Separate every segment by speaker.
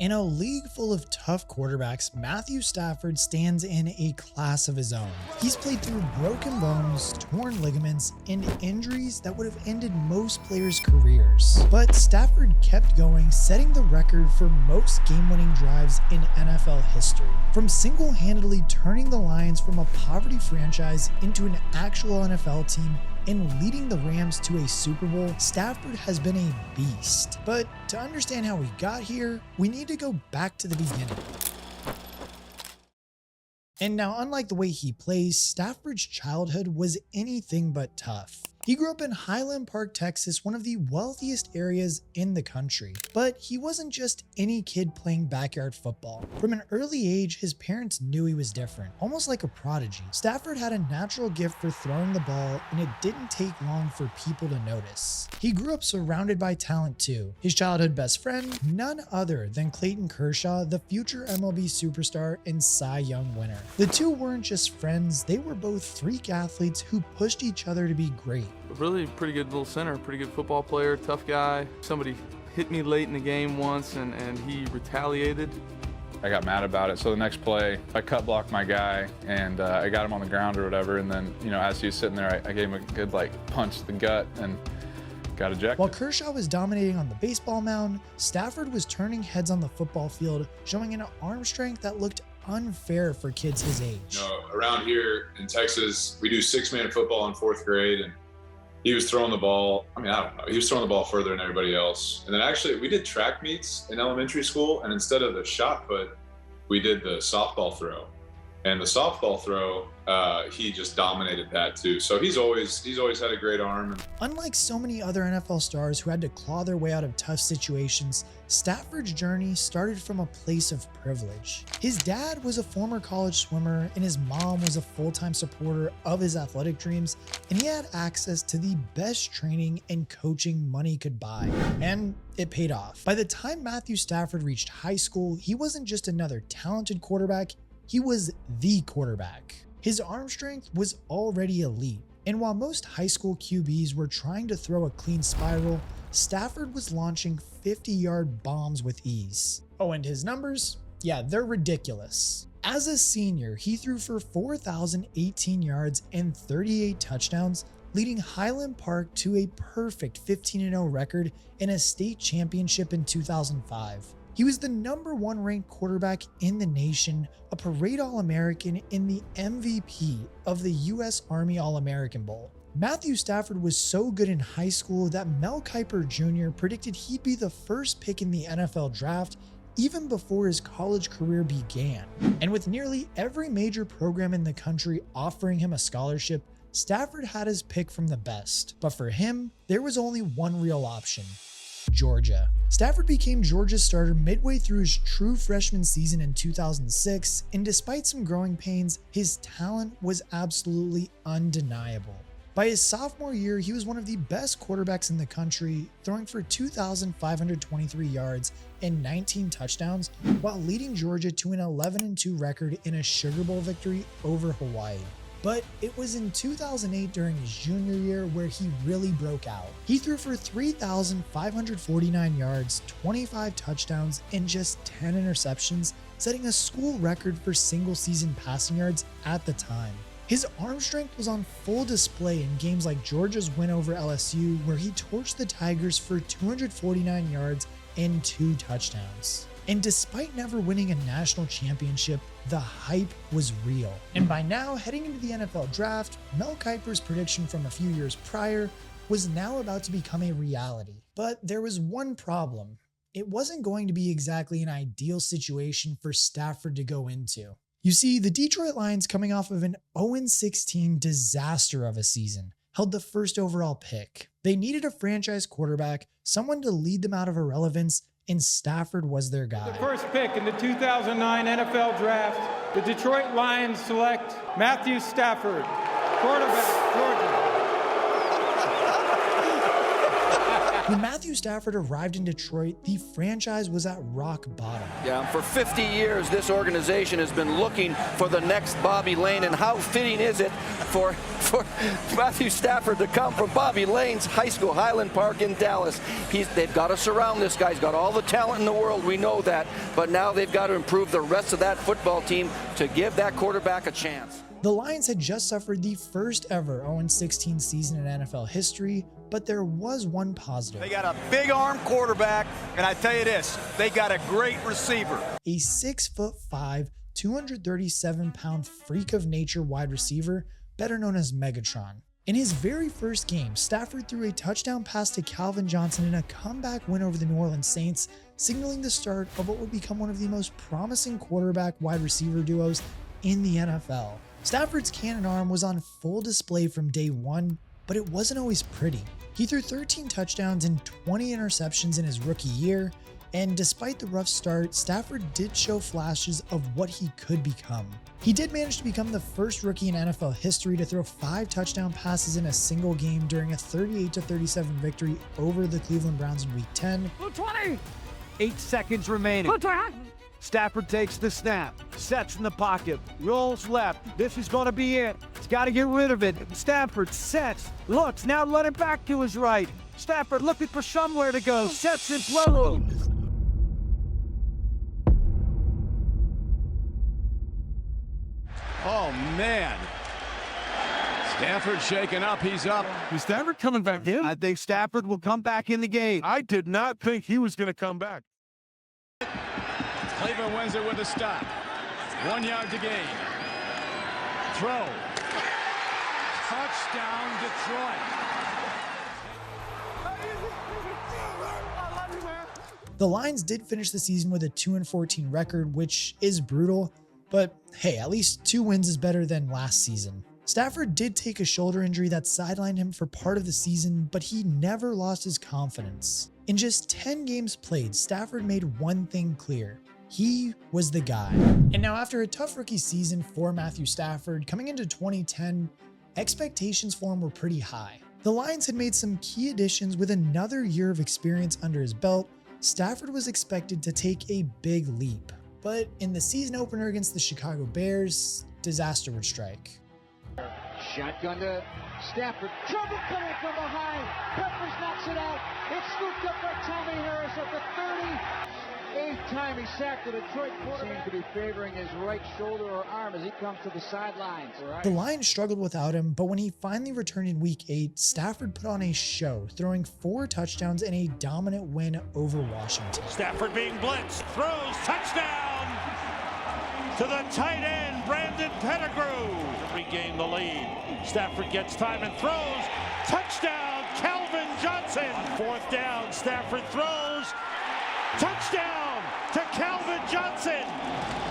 Speaker 1: In a league full of tough quarterbacks, Matthew Stafford stands in a class of his own. He's played through broken bones, torn ligaments, and injuries that would have ended most players' careers. But Stafford kept going, setting the record for most game-winning drives in NFL history. From single-handedly turning the Lions from a poverty franchise into an actual NFL team and leading the Rams to a Super Bowl, Stafford has been a beast. But to understand how we got here, we need to go back to the beginning. And now, unlike the way he plays, Stafford's childhood was anything but tough. He grew up in Highland Park, Texas, one of the wealthiest areas in the country. But he wasn't just any kid playing backyard football. From an early age, his parents knew he was different, almost like a prodigy. Stafford had a natural gift for throwing the ball, and it didn't take long for people to notice. He grew up surrounded by talent too. His childhood best friend, none other than Clayton Kershaw, the future MLB superstar and Cy Young winner. The two weren't just friends, they were both freak athletes who pushed each other to be great.
Speaker 2: Really pretty good little center, pretty good football player, tough guy. Somebody hit me late in the game once and he retaliated.
Speaker 3: I got mad about it, so the next play, I cut blocked my guy and I got him on the ground or whatever, and then, as he was sitting there, I gave him a good punch to the gut and got ejected.
Speaker 1: While Kershaw was dominating on the baseball mound, Stafford was turning heads on the football field, showing an arm strength that looked unfair for kids his age.
Speaker 4: Around here in Texas, we do 6-man football in 4th grade, and he was throwing the ball. I don't know. He was throwing the ball further than everybody else. And then actually we did track meets in elementary school, and instead of the shot put, we did the softball throw. And the softball throw, he just dominated that too. So he's always had a great arm.
Speaker 1: Unlike so many other NFL stars who had to claw their way out of tough situations, Stafford's journey started from a place of privilege. His dad was a former college swimmer, and his mom was a full-time supporter of his athletic dreams, and he had access to the best training and coaching money could buy. And it paid off. By the time Matthew Stafford reached high school, he wasn't just another talented quarterback, he was the quarterback. His arm strength was already elite, and while most high school QBs were trying to throw a clean spiral, Stafford was launching 50-yard bombs with ease. Oh, and his numbers? Yeah, they're ridiculous. As a senior, he threw for 4,018 yards and 38 touchdowns, leading Highland Park to a perfect 15-0 record and a state championship in 2005. He was the #1 ranked quarterback in the nation, a parade All-American, and the MVP of the U.S. Army All-American Bowl. Matthew Stafford was so good in high school that Mel Kiper Jr. predicted he'd be the first pick in the NFL draft even before his college career began. And with nearly every major program in the country offering him a scholarship, Stafford had his pick from the best. But for him, there was only one real option: Georgia. Stafford became Georgia's starter midway through his true freshman season in 2006, and despite some growing pains, his talent was absolutely undeniable. By his sophomore year, he was one of the best quarterbacks in the country, throwing for 2,523 yards and 19 touchdowns, while leading Georgia to an 11-2 record in a Sugar Bowl victory over Hawaii. But it was in 2008 during his junior year where he really broke out. He threw for 3,549 yards, 25 touchdowns, and just 10 interceptions, setting a school record for single-season passing yards at the time. His arm strength was on full display in games like Georgia's win over LSU, where he torched the Tigers for 249 yards and 2 touchdowns. And despite never winning a national championship, the hype was real. And by now, heading into the NFL draft, Mel Kiper's prediction from a few years prior was now about to become a reality. But there was one problem. It wasn't going to be exactly an ideal situation for Stafford to go into. You see, the Detroit Lions, coming off of an 0-16 disaster of a season, held the first overall pick. They needed a franchise quarterback, someone to lead them out of irrelevance, and Stafford was their guy.
Speaker 5: The first pick in the 2009 NFL Draft, the Detroit Lions select Matthew Stafford, quarterback, Georgia.
Speaker 1: When Matthew Stafford arrived in Detroit, the franchise was at rock bottom.
Speaker 6: Yeah, for 50 years, this organization has been looking for the next Bobby Lane, and how fitting is it for Matthew Stafford to come from Bobby Lane's high school, Highland Park in Dallas. They've got to surround this guy. He's got all the talent in the world, we know that, but now they've got to improve the rest of that football team to give that quarterback a chance.
Speaker 1: The Lions had just suffered the first ever 0-16 season in NFL history, but there was one positive.
Speaker 7: They got a big arm quarterback, and I tell you this, they got a great receiver.
Speaker 1: A 6'5", 237-pound freak of nature wide receiver, better known as Megatron. In his very first game, Stafford threw a touchdown pass to Calvin Johnson in a comeback win over the New Orleans Saints, signaling the start of what would become one of the most promising quarterback-wide receiver duos in the NFL. Stafford's cannon arm was on full display from day one, but it wasn't always pretty. He threw 13 touchdowns and 20 interceptions in his rookie year, and despite the rough start, Stafford did show flashes of what he could become. He did manage to become the first rookie in NFL history to throw 5 touchdown passes in a single game during a 38-37 victory over the Cleveland Browns in Week 10.
Speaker 8: 20! 8 seconds remaining. Stafford takes the snap, sets in the pocket, rolls left. This is going to be it. He's got to get rid of it. Stafford sets, looks, now let it back to his right. Stafford looking for somewhere to go, sets and flows.
Speaker 9: Oh, man. Stafford shaken up. He's up.
Speaker 8: Is Stafford coming back in? I think Stafford will come back in the game. I did not think he was going to come back.
Speaker 9: Cleveland wins it with a stop. 1 yard to gain. Throw. Touchdown, Detroit.
Speaker 1: The Lions did finish the season with a 2-14 record, which is brutal, but hey, at least 2 wins is better than last season. Stafford did take a shoulder injury that sidelined him for part of the season, but he never lost his confidence. In just 10 games played, Stafford made one thing clear. He was the guy. And now after a tough rookie season for Matthew Stafford, coming into 2010, expectations for him were pretty high. The Lions had made some key additions with another year of experience under his belt. Stafford was expected to take a big leap. But in the season opener against the Chicago Bears, disaster would strike.
Speaker 10: Shotgun to Stafford. Trouble coming from behind. Peppers knocks it out. It's scooped up by Tommy Harris at the 38th time he sacked the Detroit quarterback. Seems to be favoring his right shoulder or arm as he comes to the sidelines. Right.
Speaker 1: The Lions struggled without him, but when he finally returned in Week 8, Stafford put on a show, throwing 4 touchdowns in a dominant win over Washington.
Speaker 11: Stafford being blitzed, throws, touchdown to the tight end, Brandon Pettigrew. Regain the lead. Stafford gets time and throws. Touchdown, Calvin Johnson. 4th down, Stafford throws. Touchdown to Calvin Johnson,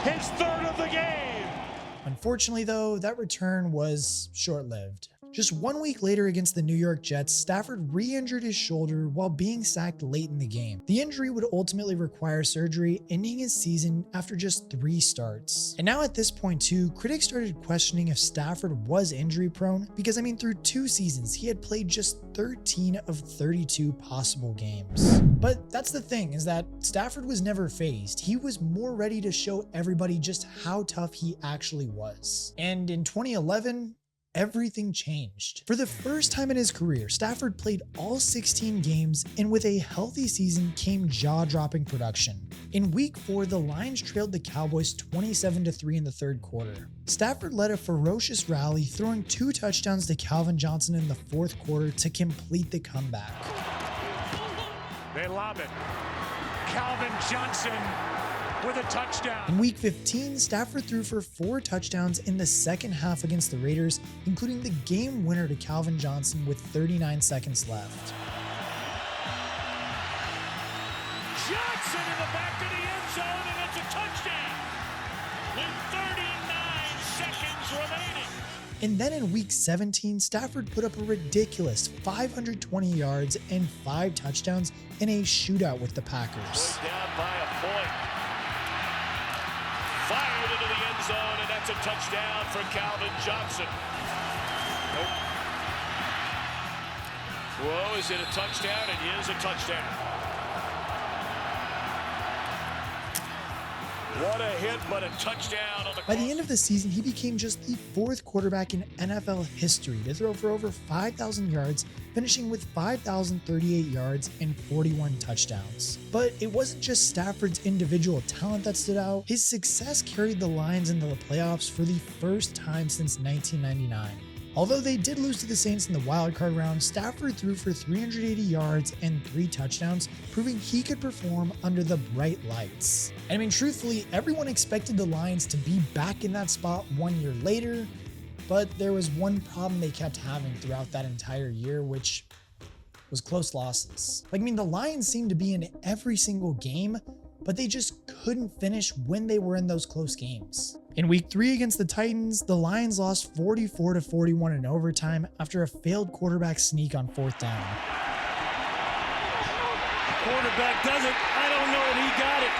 Speaker 11: his 3rd of the game.
Speaker 1: Unfortunately, though, that return was short-lived. Just 1 week later against the New York Jets, Stafford re-injured his shoulder while being sacked late in the game. The injury would ultimately require surgery, ending his season after just 3 starts. And now at this point too, critics started questioning if Stafford was injury prone, because I mean through 2 seasons, he had played just 13 of 32 possible games. But that's the thing, is that Stafford was never phased. He was more ready to show everybody just how tough he actually was. And in 2011, everything changed. For the first time in his career, Stafford played all 16 games, and with a healthy season came jaw-dropping production. In Week 4, the Lions trailed the Cowboys 27-3 in the 3rd quarter. Stafford led a ferocious rally, throwing 2 touchdowns to Calvin Johnson in the 4th quarter to complete the comeback.
Speaker 11: They lob it. Calvin Johnson with a touchdown.
Speaker 1: In Week 15, Stafford threw for 4 touchdowns in the second half against the Raiders, including the game winner to Calvin Johnson with 39 seconds left.
Speaker 11: Johnson in the back of the end zone, and it's a touchdown with 39 seconds remaining.
Speaker 1: And then in Week 17, Stafford put up a ridiculous 520 yards and 5 touchdowns in a shootout with the Packers.
Speaker 11: Down by a point. Fired into the end zone, and that's a touchdown for Calvin Johnson. Whoa, is it a touchdown? It is a touchdown. What a hit, but a touchdown on the
Speaker 1: By the end of the season, he became just the 4th quarterback in NFL history to throw for over 5,000 yards, finishing with 5,038 yards and 41 touchdowns. But it wasn't just Stafford's individual talent that stood out. His success carried the Lions into the playoffs for the first time since 1999. Although they did lose to the Saints in the wildcard round, Stafford threw for 380 yards and 3 touchdowns, proving he could perform under the bright lights. And I mean, truthfully, everyone expected the Lions to be back in that spot 1 year later, but there was one problem they kept having throughout that entire year, which was close losses. Like, I mean, the Lions seemed to be in every single game, but they just couldn't finish when they were in those close games. In week 3 against the Titans, the Lions lost 44-41 in overtime after a failed quarterback sneak on 4th down.
Speaker 11: quarterback does it. I don't know that he got it.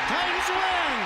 Speaker 9: Titans win.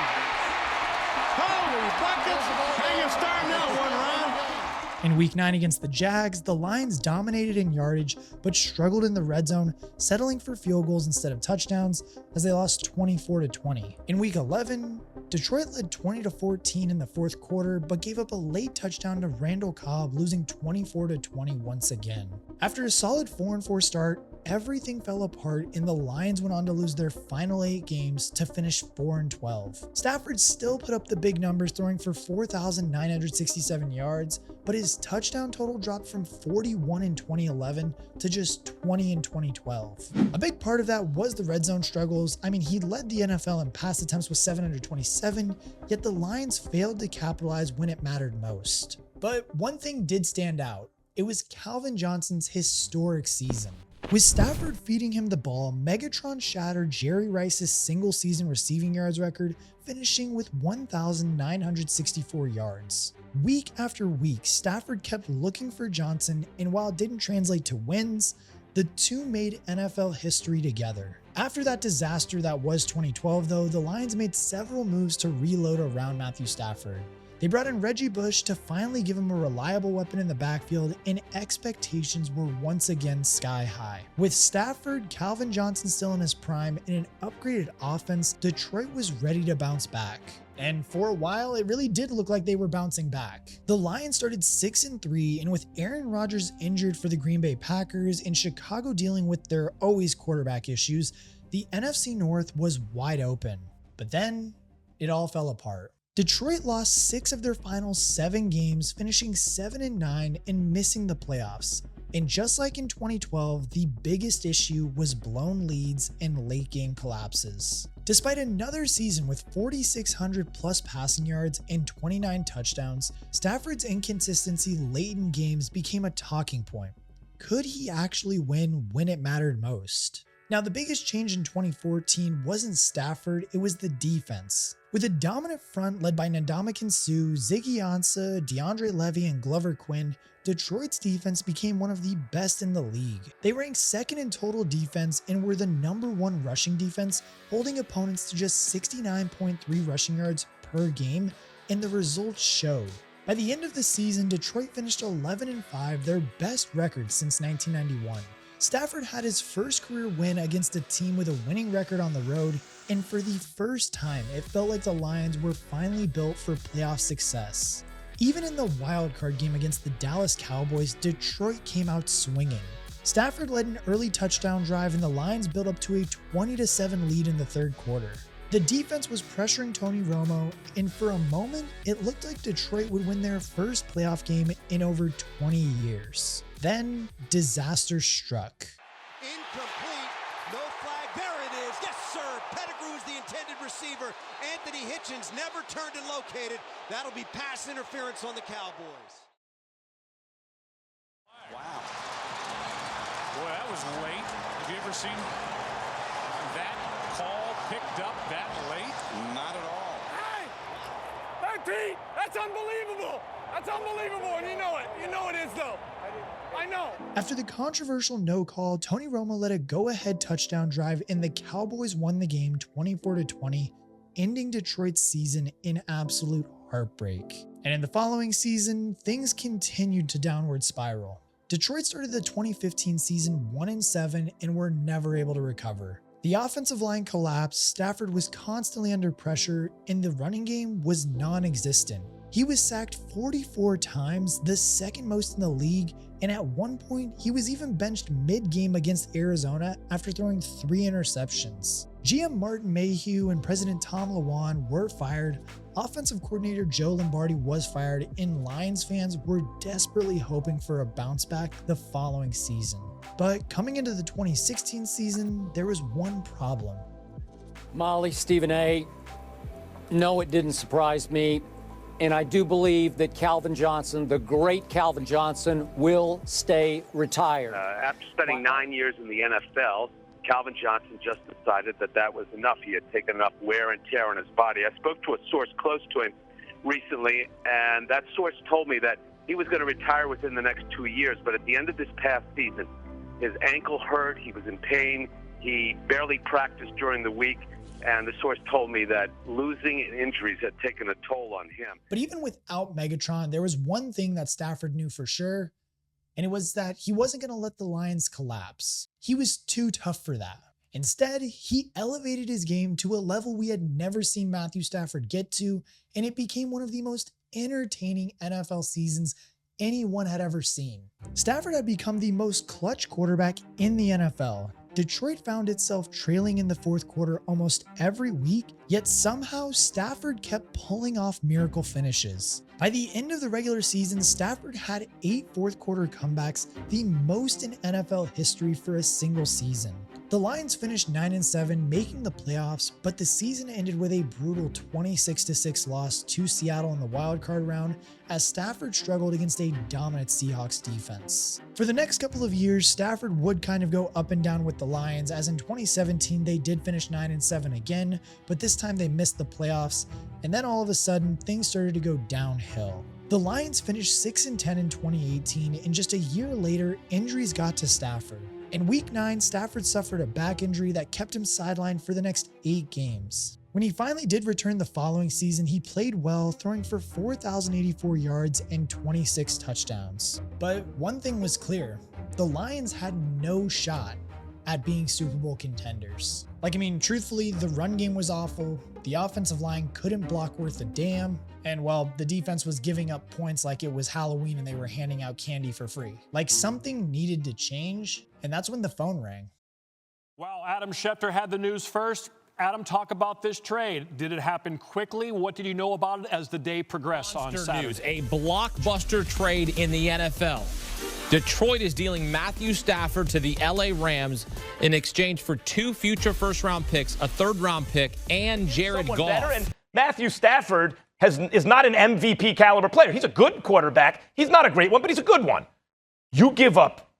Speaker 9: Holy buckets. How you starting that one, Ryan?
Speaker 1: In week 9 against the Jags, the Lions dominated in yardage but struggled in the red zone, settling for field goals instead of touchdowns as they lost 24-20. In week 11, Detroit led 20-14 in the 4th quarter but gave up a late touchdown to Randall Cobb, losing 24-20 once again. After a solid 4-4 start, everything fell apart and the Lions went on to lose their final 8 games to finish 4-12. Stafford still put up the big numbers, throwing for 4,967 yards, but his touchdown total dropped from 41 in 2011 to just 20 in 2012. A big part of that was the red zone struggles. I mean, he led the NFL in pass attempts with 727, yet the Lions failed to capitalize when it mattered most. But one thing did stand out. It was Calvin Johnson's historic season. With Stafford feeding him the ball, Megatron shattered Jerry Rice's single-season receiving yards record, finishing with 1,964 yards. Week after week, Stafford kept looking for Johnson, and while it didn't translate to wins, the two made NFL history together. After that disaster that was 2012, though, the Lions made several moves to reload around Matthew Stafford. They brought in Reggie Bush to finally give him a reliable weapon in the backfield, and expectations were once again sky high. With Stafford, Calvin Johnson still in his prime, and an upgraded offense, Detroit was ready to bounce back. And for a while, it really did look like they were bouncing back. The Lions started 6-3, and with Aaron Rodgers injured for the Green Bay Packers and Chicago dealing with their always quarterback issues, the NFC North was wide open. But then, it all fell apart. Detroit lost 6 of their final 7 games, finishing 7-9 and missing the playoffs. And just like in 2012, the biggest issue was blown leads and late game collapses. Despite another season with 4,600 plus passing yards and 29 touchdowns, Stafford's inconsistency late in games became a talking point. Could he actually win when it mattered most? Now, the biggest change in 2014 wasn't Stafford, it was the defense. With a dominant front led by Ndamukong Suh, Ziggy Ansah, DeAndre Levy, and Glover Quinn, Detroit's defense became one of the best in the league. They ranked 2nd in total defense and were the #1 rushing defense, holding opponents to just 69.3 rushing yards per game, and the results showed. By the end of the season, Detroit finished 11-5, their best record since 1991. Stafford had his first career win against a team with a winning record on the road, and for the first time, it felt like the Lions were finally built for playoff success. Even in the wildcard game against the Dallas Cowboys, Detroit came out swinging. Stafford led an early touchdown drive, and the Lions built up to a 20-7 lead in the 3rd quarter. The defense was pressuring Tony Romo, and for a moment, it looked like Detroit would win their first playoff game in over 20 years. Then, disaster struck.
Speaker 12: Incomplete, no flag, there it is, yes sir, Pettigrew is the intended receiver, Anthony Hitchens never turned and located, that'll be pass interference on the Cowboys.
Speaker 11: Wow. Boy, that was late. Have you ever seen that call picked up that late?
Speaker 12: Not at all.
Speaker 9: Hey, Pete, that's unbelievable. That's unbelievable, and you know it. You know it is, though. I know.
Speaker 1: After the controversial no call, Tony Romo led a go-ahead touchdown drive, and the Cowboys won the game 24-20, ending Detroit's season in absolute heartbreak. And in the following season, things continued to downward spiral. Detroit started the 2015 season 1-7 and were never able to recover. The offensive line collapsed, Stafford was constantly under pressure, and the running game was non-existent. He was sacked 44 times, the second most in the league, and at one point, he was even benched mid-game against Arizona after throwing 3 interceptions. GM Martin Mayhew and President Tom Lawan were fired, offensive coordinator Joe Lombardi was fired, and Lions fans were desperately hoping for a bounce back the following season. But coming into the 2016 season, there was one problem.
Speaker 13: Molly, Stephen A., no, it didn't surprise me. And I do believe that Calvin Johnson, the great Calvin Johnson, will stay retired.
Speaker 14: After spending 9 years in the NFL, Calvin Johnson just decided that that was enough. He had taken enough wear and tear on his body. I spoke to a source close to him recently, and that source told me that he was going to retire within the next 2 years. But at the end of this past season, his ankle hurt, he was in pain, he barely practiced during the week. And the source told me that losing and injuries had taken a toll on him.
Speaker 1: But even without Megatron, there was one thing that Stafford knew for sure, and it was that he wasn't going to let the Lions collapse. He was too tough for that. Instead, he elevated his game to a level we had never seen Matthew Stafford get to, and it became one of the most entertaining NFL seasons anyone had ever seen. Stafford had become the most clutch quarterback in the NFL. Detroit found itself trailing in the fourth quarter almost every week, yet somehow Stafford kept pulling off miracle finishes. By the end of the regular season, Stafford had 8 fourth quarter comebacks, the most in NFL history for a single season. The Lions finished 9-7, making the playoffs, but the season ended with a brutal 26-6 loss to Seattle in the wildcard round as Stafford struggled against a dominant Seahawks defense. For the next couple of years, Stafford would kind of go up and down with the Lions, as in 2017 they did finish 9-7 again, but this time they missed the playoffs, and then all of a sudden things started to go downhill. The Lions finished 6-10 in 2018, and just a year later, injuries got to Stafford. In Week 9, Stafford suffered a back injury that kept him sidelined for the next 8 games. When he finally did return the following season, he played well, throwing for 4,084 yards and 26 touchdowns. But one thing was clear, the Lions had no shot at being Super Bowl contenders. Truthfully, the run game was awful, the offensive line couldn't block worth a damn, and well, the defense was giving up points like it was Halloween and they were handing out candy for free. Something needed to change, and that's when the phone rang.
Speaker 15: Well, Adam Schefter had the news first. Adam, talk about this trade. Did it happen quickly? What did you know about it as the day progressed on Saturday?
Speaker 16: News, a blockbuster trade in the NFL. Detroit is dealing Matthew Stafford to the LA Rams in exchange for 2 future first-round picks, a third-round pick, and Jared Goff.
Speaker 17: Better, and Matthew Stafford is not an MVP caliber player. He's a good quarterback. He's not a great one, but he's a good one. You give up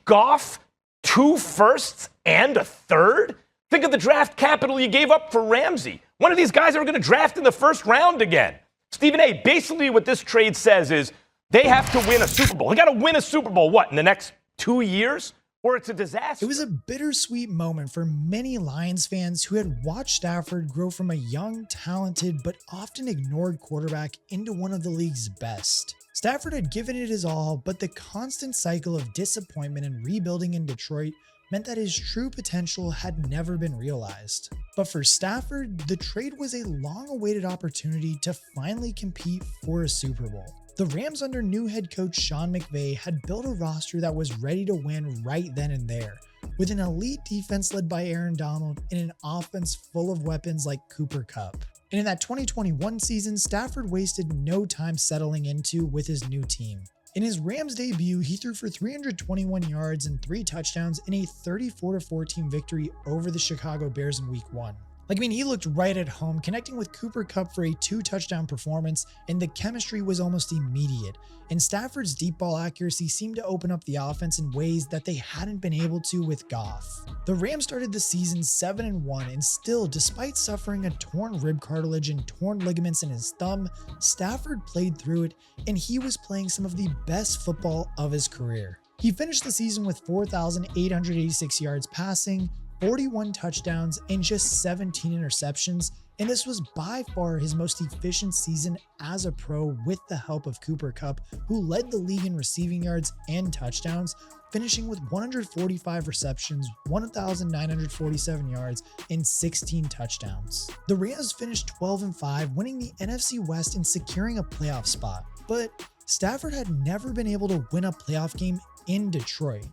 Speaker 17: Goff, 2 firsts, and a third? Think of the draft capital you gave up for Ramsey. One of these guys are going to draft in the first round again. Stephen A., basically what this trade says is they have to win a Super Bowl. They got to win a Super Bowl, what, in the next 2 years? Or it's a disaster.
Speaker 1: It was a bittersweet moment for many Lions fans who had watched Stafford grow from a young, talented, but often ignored quarterback into one of the league's best. Stafford had given it his all, but the constant cycle of disappointment and rebuilding in Detroit meant that his true potential had never been realized. But for Stafford, the trade was a long-awaited opportunity to finally compete for a Super Bowl. The Rams under new head coach Sean McVay had built a roster that was ready to win right then and there, with an elite defense led by Aaron Donald and an offense full of weapons like Cooper Kupp. And in that 2021 season, Stafford wasted no time settling into with his new team. In his Rams debut, he threw for 321 yards and 3 touchdowns in a 34-14 victory over the Chicago Bears in Week 1. He looked right at home, connecting with Cooper Kupp for a 2-touchdown performance, and the chemistry was almost immediate. And Stafford's deep ball accuracy seemed to open up the offense in ways that they hadn't been able to with Goff. The Rams started the season 7-1, and still, despite suffering a torn rib cartilage and torn ligaments in his thumb, Stafford played through it, and he was playing some of the best football of his career. He finished the season with 4,886 yards passing, 41 touchdowns, and just 17 interceptions, And this was by far his most efficient season as a pro with the help of Cooper Kupp, who led the league in receiving yards and touchdowns, finishing with 145 receptions, 1,947 yards, and 16 touchdowns. The Rams finished 12-5, winning the NFC West and securing a playoff spot. But Stafford had never been able to win a playoff game in Detroit.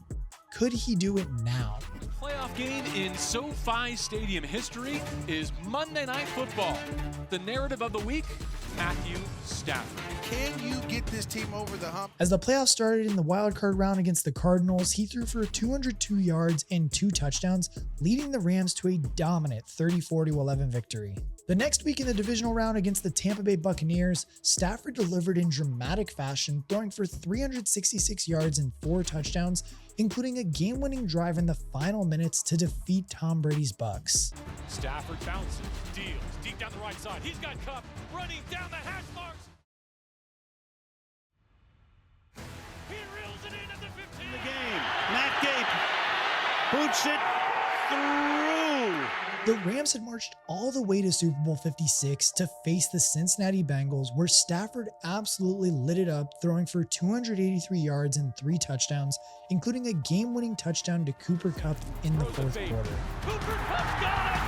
Speaker 1: Could he do it now?
Speaker 18: Playoff game in SoFi Stadium history is Monday Night Football. The narrative of the week, Matthew Stafford.
Speaker 19: Can you get this team over the hump?
Speaker 1: As the playoffs started in the wildcard round against the Cardinals, he threw for 202 yards and 2 touchdowns, leading the Rams to a dominant 34-11 victory. The next week in the divisional round against the Tampa Bay Buccaneers, Stafford delivered in dramatic fashion, throwing for 366 yards and 4 touchdowns, including a game-winning drive in the final minutes to defeat Tom Brady's Bucs.
Speaker 18: Stafford bounces, deals, deep down the right side. He's got Kupp running down the hash marks. He reels it in at the 15.
Speaker 11: The game. Matt Gape boots it through.
Speaker 1: The Rams had marched all the way to Super Bowl 56 to face the Cincinnati Bengals, where Stafford absolutely lit it up, throwing for 283 yards and 3 touchdowns, including a game-winning touchdown to Cooper Kupp in the fourth quarter.
Speaker 18: Cooper Kupp got it!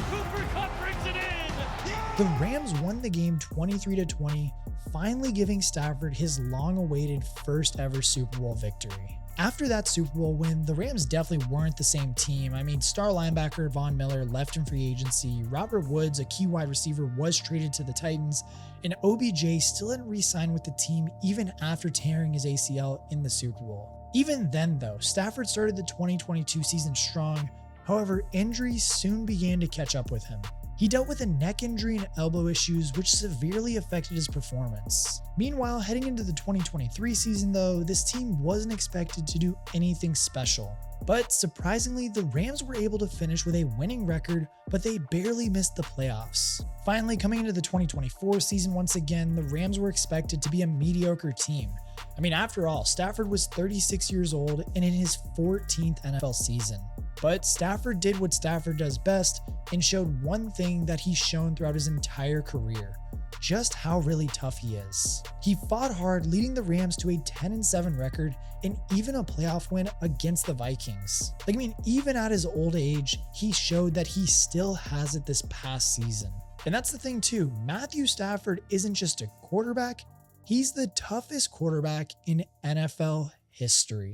Speaker 18: Cooper Kupp brings it in!
Speaker 1: The Rams won the game 23-20, finally giving Stafford his long-awaited first ever Super Bowl victory. After that Super Bowl win, the Rams definitely weren't the same team. I mean, star linebacker Von Miller left in free agency, Robert Woods, a key wide receiver, was traded to the Titans, and OBJ still hadn't re-signed with the team even after tearing his ACL in the Super Bowl. Even then though, Stafford started the 2022 season strong. However, injuries soon began to catch up with him. He dealt with a neck injury and elbow issues, which severely affected his performance. Meanwhile, heading into the 2023 season though, this team wasn't expected to do anything special. But surprisingly, the Rams were able to finish with a winning record, but they barely missed the playoffs. Finally, coming into the 2024 season once again, the Rams were expected to be a mediocre team. I mean, after all, Stafford was 36 years old and in his 14th NFL season. But Stafford did what Stafford does best and showed one thing that he's shown throughout his entire career: just how really tough he is. He fought hard, leading the Rams to a 10-7 record and even a playoff win against the Vikings. Like, I mean, even at his old age, he showed that he still has it this past season. And that's the thing too, Matthew Stafford isn't just a quarterback, he's the toughest quarterback in NFL history.